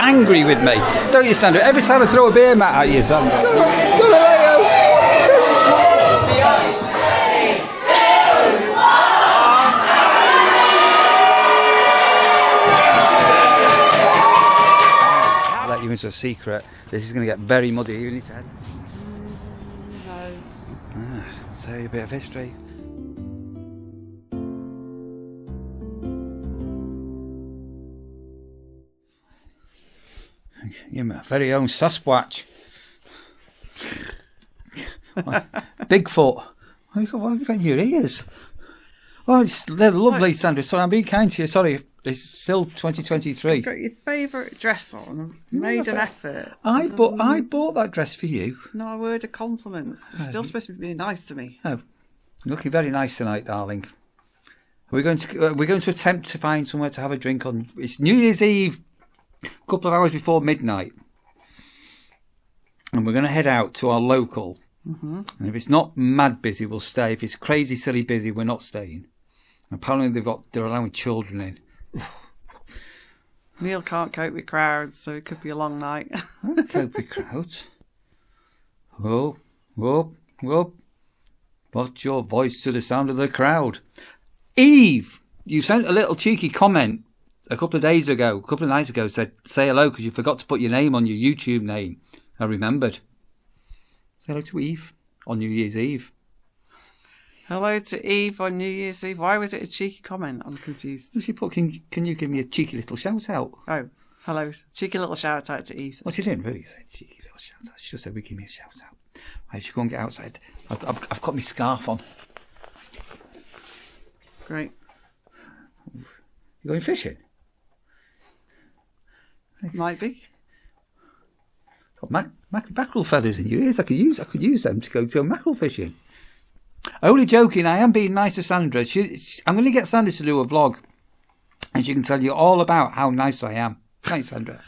angry with me, don't you, Sandra? Every time I throw a beer mat at you, Sandra. Go on, Leo. I'll let you into a secret. This is going to get very muddy. You need to head. No. Say a bit of history. You're my very own Sasquatch. Bigfoot. What have you got in your ears? Oh, they're lovely, Sandra. Sorry, I'm being kind to you. Sorry, it's still 2023. You've got your favourite dress on. You made an effort. I bought that dress for you. No, a word of compliments. You're still supposed to be being nice to me. Oh, you're looking very nice tonight, darling. We're going to attempt to find somewhere to have a drink on. It's New Year's Eve. A couple of hours before midnight, and we're going to head out to our local. And if it's not mad busy, we'll stay. If it's crazy silly busy, we're not staying. Apparently they're allowing children in. Neil can't cope with crowds, so it could be a long night. I can't cope with crowds. Whoa, whoa, whoa. What's your voice to the sound of the crowd? Eve, you sent a little cheeky comment a couple of nights ago, said, say hello because you forgot to put your name on your YouTube name. I remembered. Say hello to Eve on New Year's Eve. Hello to Eve on New Year's Eve. Why was it a cheeky comment? I'm confused. She put, can you give me a cheeky little shout out? Oh, hello. Cheeky little shout out to Eve. Well, she didn't really say cheeky little shout out. She just said, give me a shout out. I should go and get outside. I've got my scarf on. Great. You going fishing? Might be. Got mackerel feathers in your ears. I could use them to go mackerel fishing. Only joking. I am being nice to Sandra. I'm going to get Sandra to do a vlog, and she can tell you all about how nice I am. Thanks, Sandra.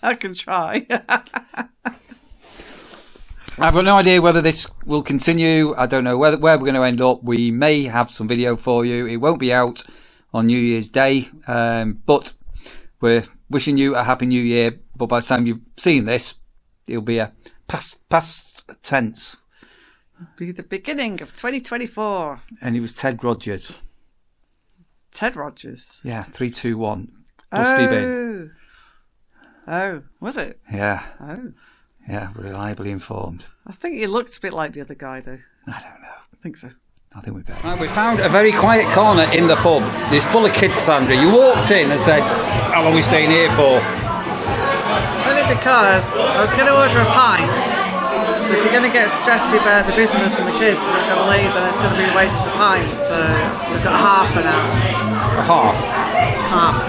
I can try. I've got no idea whether this will continue. I don't know where we're going to end up. We may have some video for you. It won't be out on New Year's Day, but we're wishing you a happy New Year. But by the time you've seen this, it'll be a past tense. It'll be the beginning of 2024. And it was Ted Rogers. Ted Rogers? Yeah, 3, 2, 1. Dusty bin. Oh, was it? Yeah. Oh. Yeah, reliably informed. I think he looked a bit like the other guy, though. I don't know. I think so. I think we better. Right, we found a very quiet corner in the pub. It's full of kids, Sandra. You walked in and said, how long are we staying here for? Only because I was going to order a pint. But if you're going to get stressed about the business and the kids and I'm going to leave, then it's going to be a waste of the pint. So I've got half an hour. A half? Half.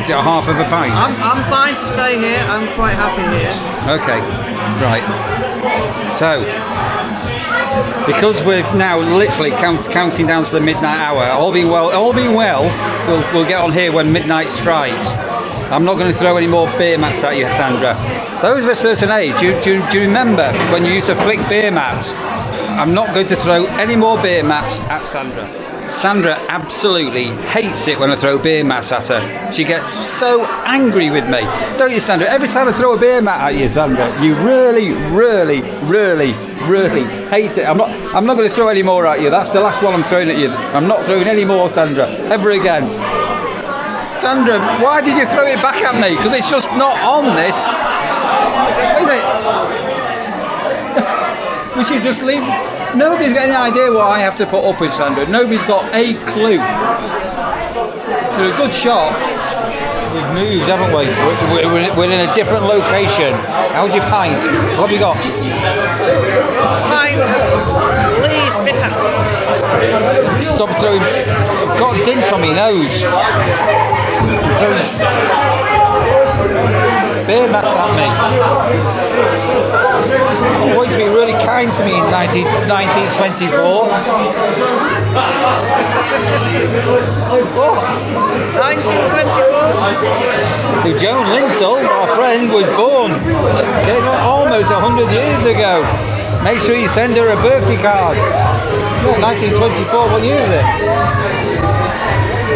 Is it a half of a pint? I'm fine to stay here. I'm quite happy here. Okay, right. So, because we're now literally counting down to the midnight hour, all being well, we'll get on here when midnight strikes. I'm not going to throw any more beer mats at you, Sandra. Those of a certain age, do you remember when you used to flick beer mats? I'm not going to throw any more beer mats at Sandra. Sandra absolutely hates it when I throw beer mats at her. She gets so angry with me. Don't you, Sandra? Every time I throw a beer mat at you, Sandra, you really, really, really, really hate it. I'm not going to throw any more at you. That's the last one I'm throwing at you. I'm not throwing any more, Sandra, ever again. Sandra, why did you throw it back at me? Because it's just not on this. Is it? We should just leave. Nobody's got any idea what I have to put up with, Sandra. Nobody's got a clue. You're a good shot. We've moved, haven't we? We're in a different location. How's your pint? What have you got? Pint of Lee's bitter. Stop throwing. I've got a dint on my nose. Beer mats at me. I want you to be really kind to me in 1924. What? 1924? So Joan Linsell, our friend, was born almost 100 years ago. Make sure you send her a birthday card. What, 1924, what year is it?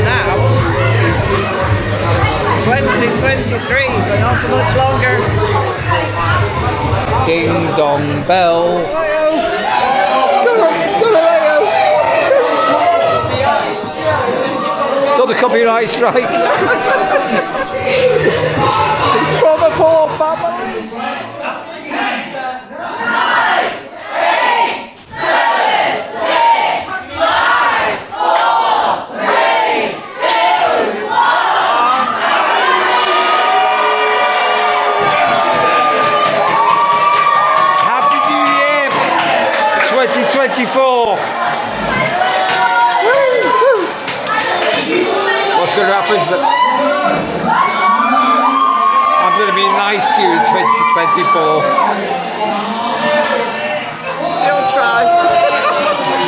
Now? 2024. 2023, but not for much longer. Ding dong bell. Still the copyright strike. From a poor family. 2024. What's going to happen is that I'm going to be nice to you in 2024. You'll try.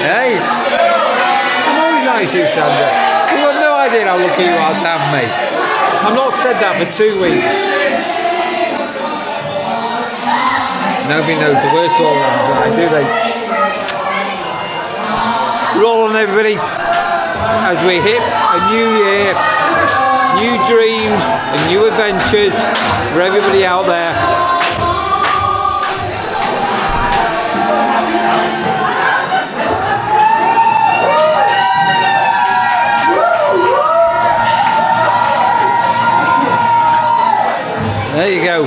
Hey, I'm always nice to you, Sandra. You have no idea how lucky you are to have me. I've not said that for 2 weeks. Nobody knows the worst all around, do they? Roll on, everybody, as we hit a new year, new dreams and new adventures for everybody out there. There you go.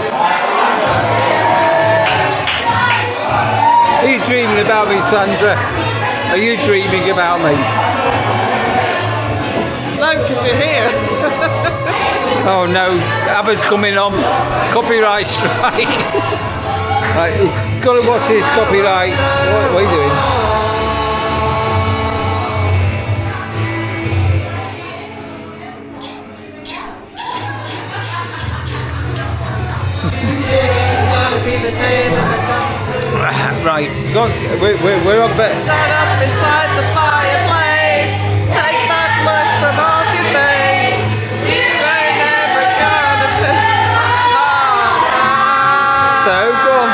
Are you dreaming about me, Sandra? Are you dreaming about me? No, because you're here. Oh no, ABBA's coming on. Copyright strike. Right, gotta watch this copyright. What are you doing? It's gonna be the day that I come. Right, we're on bit. Stand up beside the fireplace. Take that look from off your face. You ain't never gonna put So go on.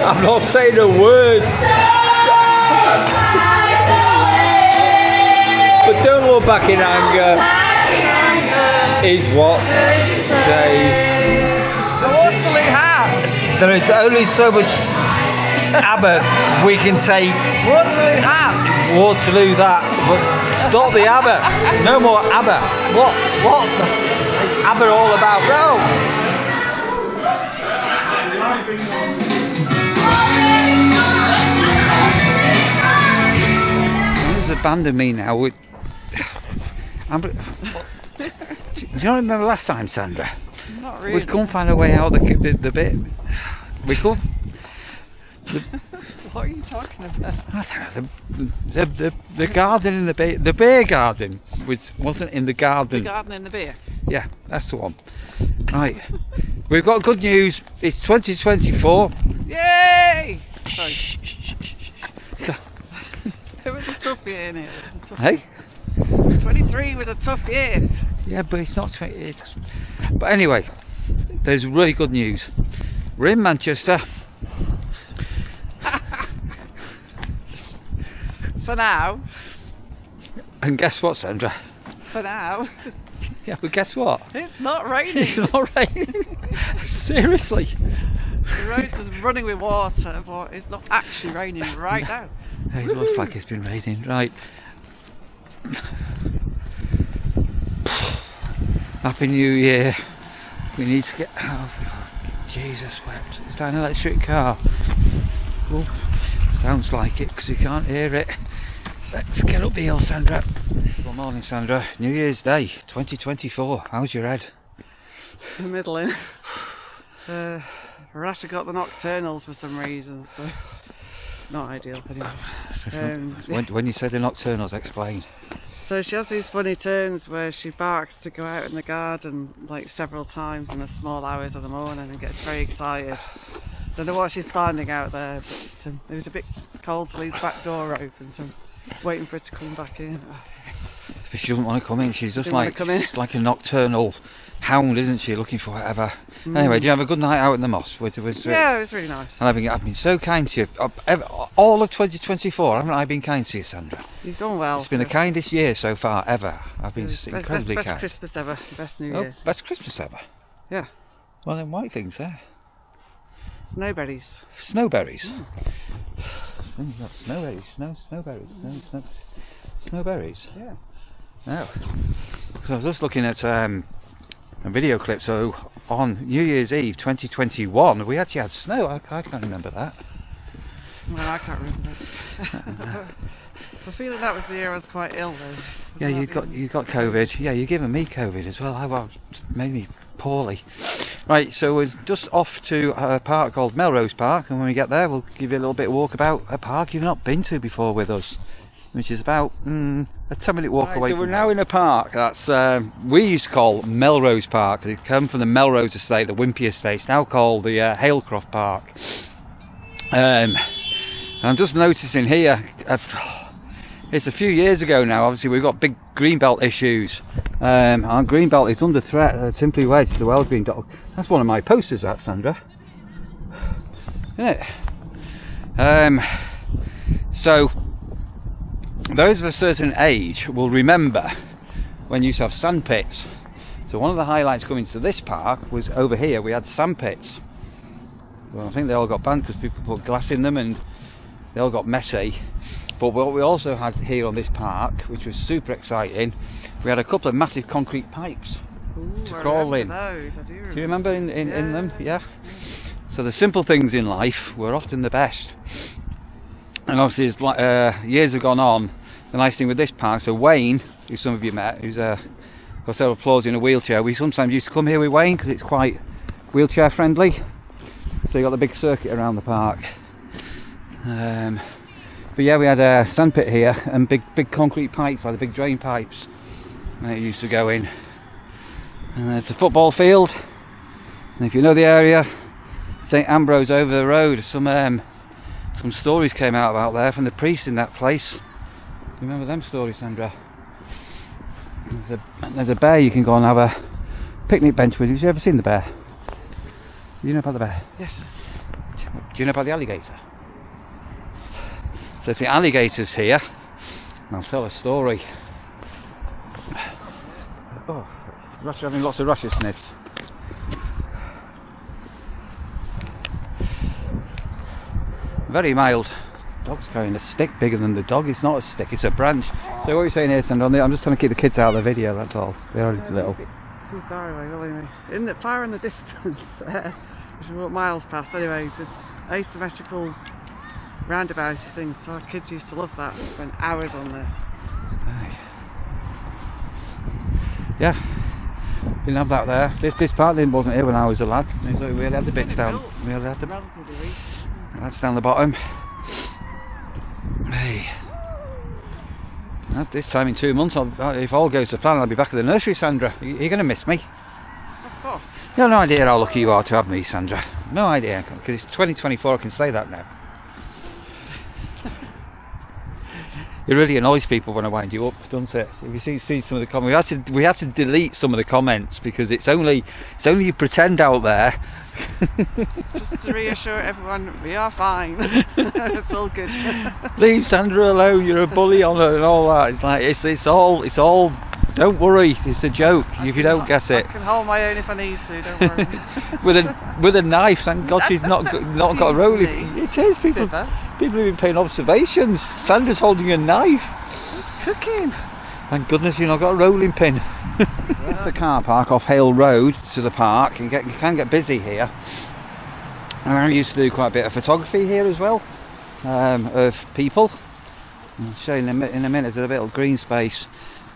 I'm not saying a word. But don't look back in anger. Is what say. The Waterloo hat. There is only so much ABBA we can take. Waterloo hat. Waterloo that, but stop the ABBA. No more ABBA. What is ABBA all about? No. Abandon me now. Do you remember last time, Sandra? Not really. We couldn't find a way out the bit. We could. What are you talking about? I don't know. The garden in the beer garden wasn't in the garden. The garden in the beer. Yeah, that's the one. Right. We've got good news. It's 2024. Yay! Sorry. It was a tough year, innit? It was a tough Hey? 23 was a tough year. Yeah, but it's not 20. But anyway, there's really good news. We're in Manchester. For now. And guess what, Sandra? For now. Yeah, but guess what? It's not raining. It's not raining. Seriously. The roads are running with water, but it's not actually raining right now. It looks like it's been raining, right? Happy New Year. We need to get out. Jesus wept. Is that an electric car? Oh, sounds like it because you can't hear it. Let's get up the hill, Sandra. Good morning, Sandra. New Year's Day 2024. How's your head? Middling. Rasha got the nocturnals for some reason, so not ideal anyway. When you say the nocturnals, explain. So she has these funny turns where she barks to go out in the garden like several times in the small hours of the morning and gets very excited. Don't know what she's finding out there, but it was a bit cold to leave the back door open, so I'm waiting for her to come back in. But she doesn't want to come in. She's just Didn't wanna like come in. she's like a nocturnal hound, isn't she? Looking for whatever. Anyway, do you have a good night out in the moss? Yeah, it was really nice. And I've been so kind to you. All of 2024, haven't I been kind to you, Sandra? You've done well. It's been the kindest year so far ever. I've been incredibly best kind. Christmas ever, best New Oh, Year. best Christmas ever. Yeah. Well, then white things there. Snowberries. Snowberries. Snowberries. Snowberries. Yeah. Oh. So I was just looking at a video clip. So on New Year's Eve 2021, we actually had snow. I can't remember that. Well, I can't remember. I feel that was the year I was quite ill though. Yeah, you got COVID. Yeah, you're giving me COVID as well. Made me poorly. Right, so we're just off to a park called Melrose Park, and when we get there, we'll give you a little bit of walk about a park you've not been to before with us, which is about a 10-minute walk away. So we're now in a park that's we used to call Melrose Park. It came from the Melrose estate, the Wimpy estate. It's now called the Halecroft Park. I'm just noticing here. It's a few years ago now. Obviously, we've got big greenbelt issues. Our greenbelt is under threat. Simply wedged, the wild green dog. That's one of my posters, that, Sandra. Isn't it? So, those of a certain age will remember when you used to have sand pits. So one of the highlights coming to this park was over here. We had sand pits. Well, I think they all got banned because people put glass in them and they all got messy. But what we also had here on this park, which was super exciting, we had a couple of massive concrete pipes to crawl in. Those, I do you remember in them? Yeah. So the simple things in life were often the best. And obviously, as years have gone on, the nice thing with this park, so Wayne, who some of you met, who's got several applause in a wheelchair, we sometimes used to come here with Wayne because it's quite wheelchair friendly. So you got the big circuit around the park. But yeah, we had a sandpit here and big concrete pipes, like the big drain pipes, and it used to go in. And there's a football field, and if you know the area, St Ambrose over the road. Some stories came out about there from the priest in that place. Do you remember them stories, Sandra? There's a bear you can go and have a picnic bench with. Have you ever seen the bear? Do you know about the bear? Yes. Do you know about the alligator? So if the alligator's here, I'll tell a story. Oh, Rasha having lots of Rasha sniffs. Very mild. Dog's carrying a stick bigger than the dog. It's not a stick, it's a branch. So what are you saying here, Sandra? I'm just trying to keep the kids out of the video, that's all. They're already little. Too far away, really. Far in the distance there, which is what miles past. Anyway, the asymmetrical roundabouty things, so our kids used to love that and spend hours on there. Yeah, didn't have that there. This part wasn't here when I was a lad. We only had the bits down. We only had the relatively recent. That's down the bottom. Hey, at this time in 2 months, if all goes to plan, I'll be back at the nursery, Sandra. You're going to miss me. Of course. You have no idea how lucky you are to have me, Sandra. No idea, because it's 2024. I can say that now. It really annoys people when I wind you up, doesn't it? If you see some of the comments, we have to delete some of the comments because it's only you pretend out there. Just to reassure everyone, we are fine. It's all good. Leave Sandra alone. You're a bully on her and all that. It's like it's all. Don't worry, it's a joke. If you don't get it, I can hold my own if I need to. Don't worry. with a knife. Thank God she's not got a rolling. It is people. People have been paying observations. Sandra's holding a knife. It's cooking. Thank goodness you've not got a rolling pin. That's the car park off Hale Road to the park. You can get busy here. And I used to do quite a bit of photography here as well, of people. I'll show you in a minute. There's a little green space.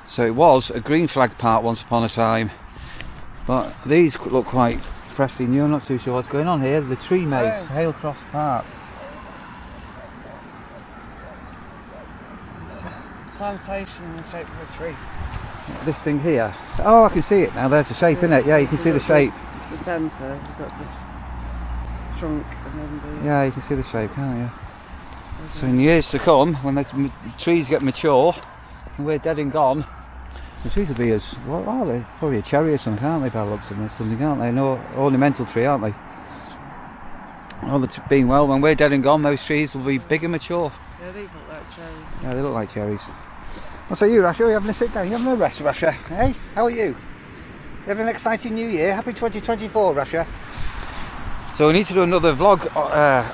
So it was a green flag park once upon a time. But these look quite freshly new. I'm not too sure what's going on here. The tree maze, Halecroft Park. Plantation in the shape of a tree. This thing here. Oh, I can see it now. There's the shape, isn't it? Yeah, you can see the shape. The centre, you've got the trunk and then the... Yeah, you can see the shape, can't you? So in years to come, when the trees get mature and we're dead and gone, There's supposed to be as what are they? Probably a cherry or something, aren't they? By the looks of them, or something, aren't they? No ornamental tree, aren't they? Oh, they're being well. When we're dead and gone, those trees will be big and mature. Yeah, these look like cherries. Yeah, they look like cherries. What's that, you, Rasha? Are you having a sit down? You having a rest, Rasha? Hey, how are you? You having an exciting new year? Happy 2024, Rasha. So we need to do another vlog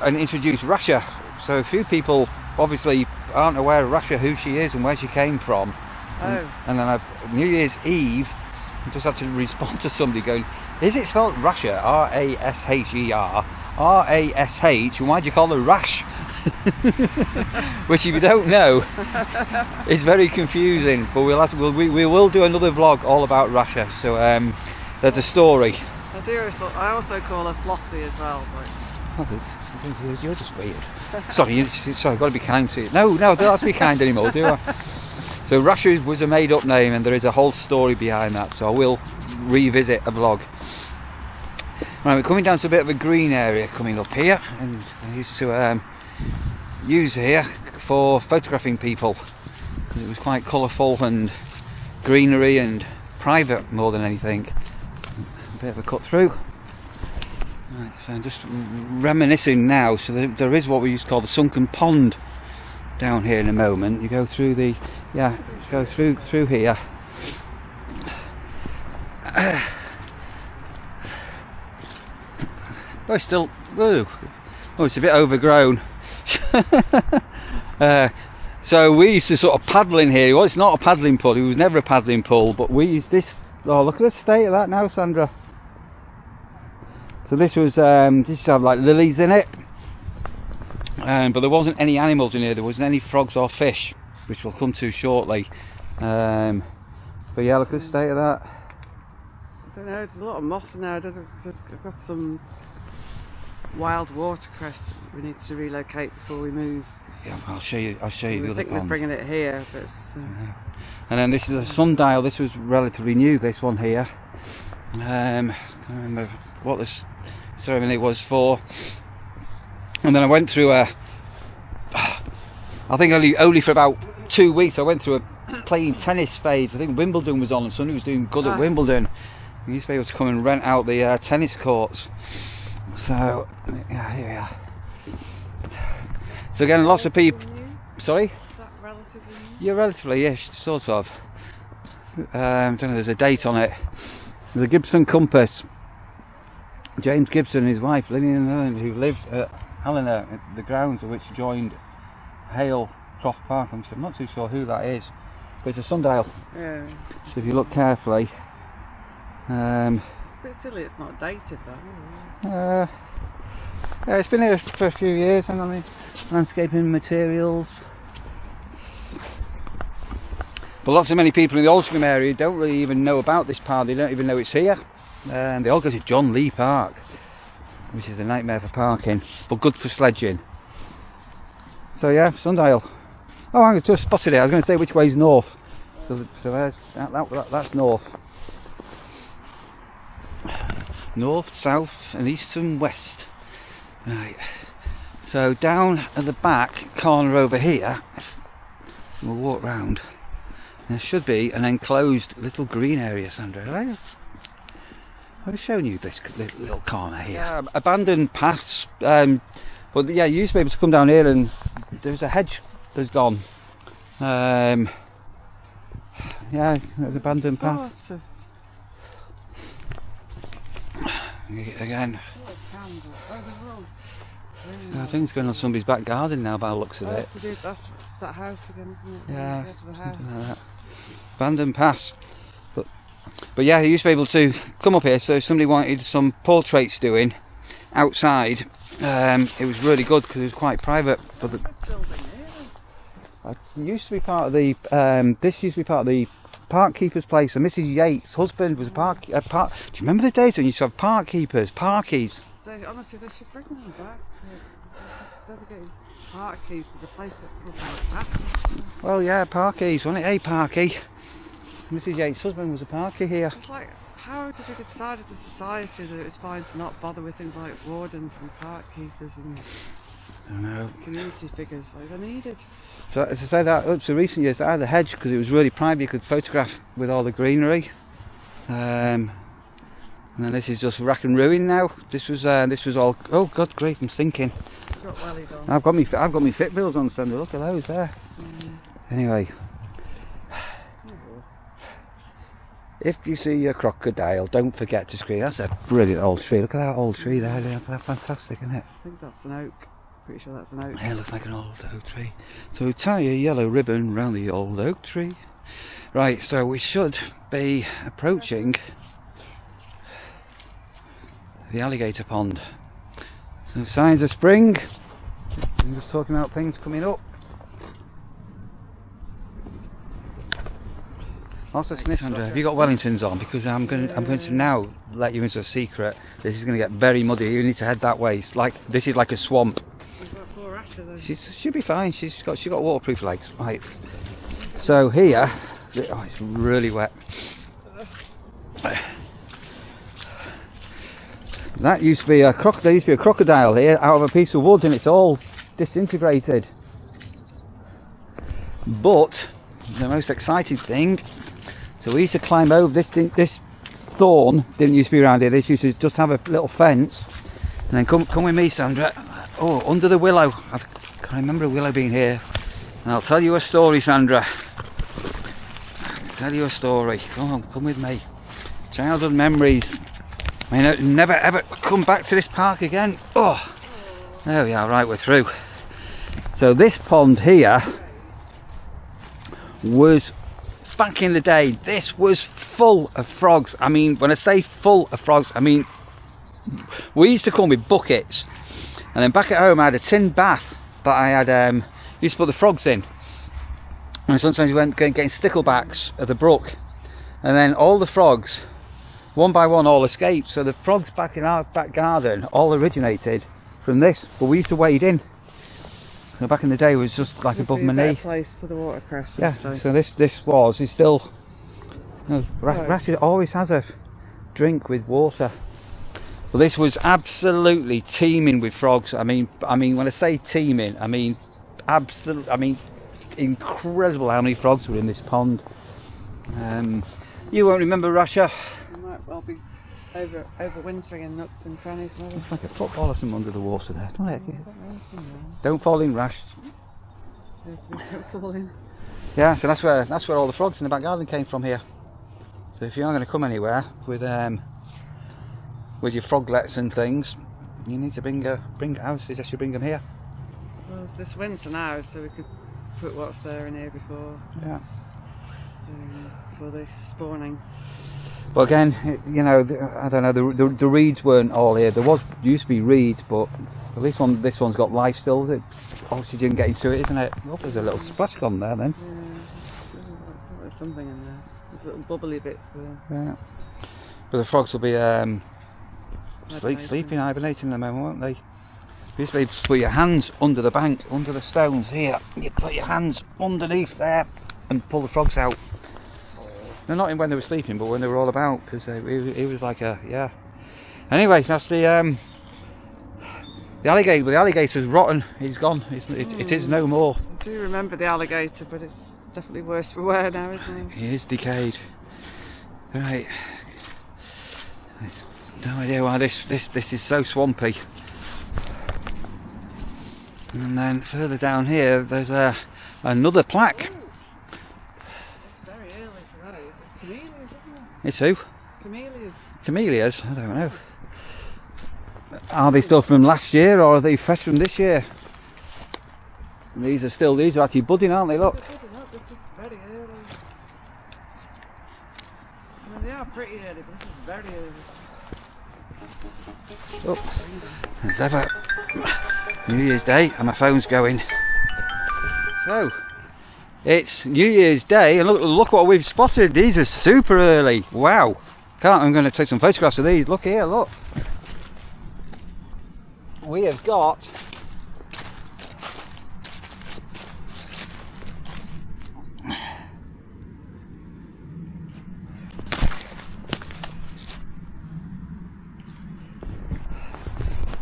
and introduce Rasha. So a few people obviously aren't aware of Rasha, who she is and where she came from. Oh. And then New Year's Eve, I just had to respond to somebody going, is it spelled Rasha? R-A-S-H-E-R? R-A-S-H? And why do you call her Rash? Which, if you don't know, is very confusing. But we will do another vlog all about Rasha. So there's a story. I also call her Flossie as well. But... You're just weird. Sorry, I've got to be kind to you. No, don't have to be kind anymore, do I? So Rasha was a made-up name, and there is a whole story behind that. So I will revisit a vlog. Right, we're coming down to a bit of a green area coming up here, and I used to use here for photographing people because it was quite colourful and greenery and private more than anything. A bit of a cut through. Right, so I'm just reminiscing now. So there is what we used to call the sunken pond down here in a moment. You go through the go through here. Oh, it's still, oh, it's a bit overgrown. So we used to sort of paddle in here. Well, it's not a paddling pool. It was never a paddling pool, but we used this. Oh, look at the state of that now, Sandra. So this was, this used to have like lilies in it. But there wasn't any animals in here. There wasn't any frogs or fish, which we'll come to shortly. But yeah, look at the state of that. I don't know, there's a lot of moss now. I don't know, I've got some wild watercress we need to relocate before we move. Yeah, I'll show you the other pond. I think we're bringing it here, but and then this is a sundial. This was relatively new, this one here. I can't remember what this ceremony was for. And then I went through I think only for about 2 weeks I went through a playing tennis phase. I think Wimbledon was on and somebody was doing good at Wimbledon. You used to be able to come and rent out the tennis courts. So yeah, here we are. So again, lots of people. Sorry? Is that relatively new? Yeah, relatively, yes, sort of. I don't know, there's a date on it. The Gibson compass. James Gibson and his wife Lillian Helen, who lived at Helena, the grounds of which joined Halecroft Park. I'm not too sure who that is, but it's a sundial. Yeah. So if you look carefully, it's a bit silly it's not dated though. Yeah, it's been here for a few years, and I mean, landscaping materials. But lots of many people in the Oldstream area don't really even know about this park. They don't even know it's here. They all go to John Lee Park, which is a nightmare for parking, but good for sledging. So yeah, sundial. Oh, I just spotted it. I was going to say which way's north. So there's that's north. North, south, and east and west. Right. So down at the back corner over here, we'll walk round. There should be an enclosed little green area, Sandra. I've shown you this little corner here. Yeah, abandoned paths. But yeah, you used to be able to come down here, and there's a hedge that's gone. Yeah, an abandoned path. Again. I think it's going on somebody's back garden now by the looks of it. That's that house again, isn't it? Yeah, the house. Like that. Abandoned paths. But yeah, you used to be able to come up here, so if somebody wanted some portraits doing outside, it was really good because it was quite private. But it used to be part of the, this used to be part of the park keeper's place, and Mrs. Yates' husband was a park. Do you remember the days when you used to have park keepers, parkies? Honestly, they should bring them back. Designated park keeper, the place gets properly attacked. Well, yeah, parkies, wasn't it? Hey, parky. Mrs. Yates' husband was a parky here. It's like, how did we decide as a society that it was fine to not bother with things like wardens and park keepers? And I know. Community figures like they're needed. So as I say, that up to recent years, I had the hedge because it was really prime. You could photograph with all the greenery. And then this is just rack and ruin now. This was all. Oh God, grief! I'm sinking. I've got wellies on. I've got me fit bills on Sunday. Look at those there. Anyway, if you see a crocodile, don't forget to scream. That's a brilliant old tree. Look at that old tree there. That's fantastic, isn't it? I think that's an oak. Pretty sure that's an oak. Yeah, it looks like an old oak tree. So tie a yellow ribbon round the old oak tree. Right, so we should be approaching the alligator pond. Some signs of spring. I'm just talking about things coming up. Also, Sandra, have you got Wellingtons on? Because I'm going to now let you into a secret. This is going to get very muddy. You need to head that way. This is like a swamp. We've got poor Rasha though. She'll be fine. She's got waterproof legs. Right. So here, oh, it's really wet. That used to be a there used to be a crocodile here out of a piece of wood, and it's all disintegrated. But the most exciting thing, so we used to climb over this thorn didn't used to be around here. This used to just have a little fence, and then come with me, Sandra. Oh, under the willow. I can't remember a willow being here. And I'll tell you a story, Sandra. I'll tell you a story. Come with me. Childhood memories. I mean, never ever come back to this park again. Oh, there we are. Right, we're through. So this pond here was, back in the day, this was full of frogs. I mean, when I say full of frogs, I mean, we used to come with buckets, and then back at home I had a tin bath that I had used to put the frogs in, and sometimes we went getting sticklebacks at the brook, and then all the frogs, one by one, all escaped. So the frogs back in our back garden all originated from this, but we used to wade in. So back in the day it was just like above my knee. Place for the watercresses. Yeah. So this is still. You know, Rasha always has a drink with water. But this was absolutely teeming with frogs. I mean, when I say teeming, I mean absolutely. I mean, incredible how many frogs were in this pond. You won't remember, Rasha. I might well be overwintering in nooks and crannies. It's like a football or something under the water there, don't it? Don't fall in, Rash. Don't fall in. Yeah, so that's where all the frogs in the back garden came from here. So if you are going to come anywhere with your froglets and things, you need to bring I would suggest you bring them here. Well, it's this winter now, so we could put what's there in here before. Yeah. For the spawning. But again, you know, I don't know. The reeds weren't all here. Used to be reeds, but at least this one's got life still. The oxygen getting to it, isn't it? Oh, there's a little splash gone there then. Yeah, there's something in there. There's little bubbly bits there. Yeah. But the frogs will be sleeping, hibernating in a moment, won't they? You used to be able to put your hands under the bank, under the stones here. You put your hands underneath there and pull the frogs out. No, not when they were sleeping, but when they were all about, because it was like a, yeah. Anyway, that's the alligator. The alligator's rotten. He's gone. It is no more. I do remember the alligator, but it's definitely worse for wear now, isn't he? He is decayed. Right. There's no idea why this is so swampy. And then further down here, there's another plaque. Camellias, isn't it? It's who? Camellias. Camellias? I don't know. Are they still from last year, or are they fresh from this year? These are actually budding, aren't they? Look. This is very early. I mean, they are pretty early, but this is very early. Oh, as ever, New Year's Day, and my phone's going. So, it's New Year's Day, and look what we've spotted. These are super early. Wow. I'm going to take some photographs of these. Look here, look. We have got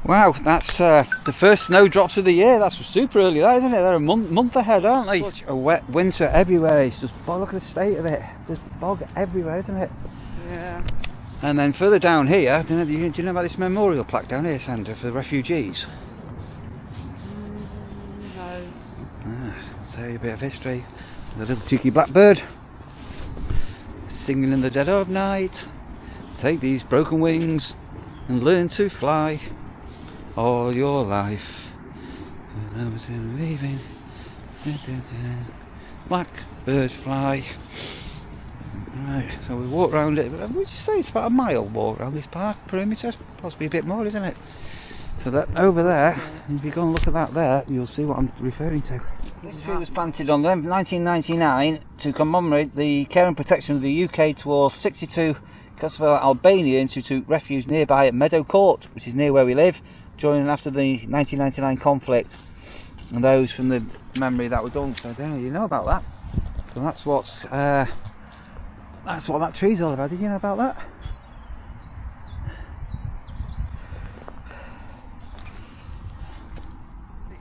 Wow, that's the first snowdrops of the year. That's super early, that, isn't it? They're a month ahead, aren't they? Such a wet winter everywhere. It's just, oh, look at the state of it. There's bog everywhere, isn't it? Yeah. And then further down here, do you know about this memorial plaque down here, Sandra, for the refugees? No. Say a bit of history. The little cheeky blackbird singing in the dead of night. Take these broken wings and learn to fly all your life. I was leaving. Blackbird fly. Right, so we walk round it. Would you say it's about a mile walk around this park perimeter? Possibly a bit more, isn't it? So that over there, if you go and look at that there, you'll see what I'm referring to. This tree was planted on 1999 to commemorate the care and protection of the UK towards 62 Kosovo Albanians who took refuge nearby at Meadow Court, which is near where we live, during and after the 1999 conflict, and those from the memory that were done. So there, you know about that. So that's what that tree's all about. Did you know about that?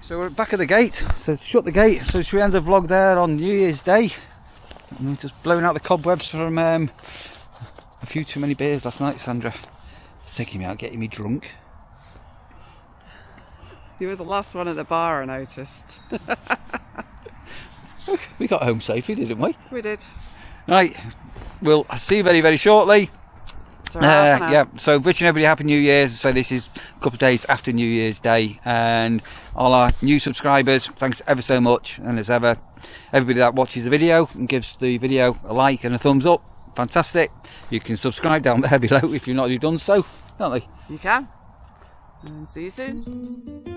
So we're back at the gate. So shut the gate. So should we end the vlog there on New Year's Day? And we're just blowing out the cobwebs from a few too many beers last night, Sandra. It's taking me out, getting me drunk. You were the last one at the bar, I noticed. We got home safely, didn't we? We did. Right, we'll see you very, very shortly. Yeah, so wishing everybody a happy New Year's. So this is a couple of days after New Year's Day, and all our new subscribers, thanks ever so much. And as ever, everybody that watches the video and gives the video a like and a thumbs up, fantastic. You can subscribe down there below if you've not already done so, can't they? You can. And see you soon.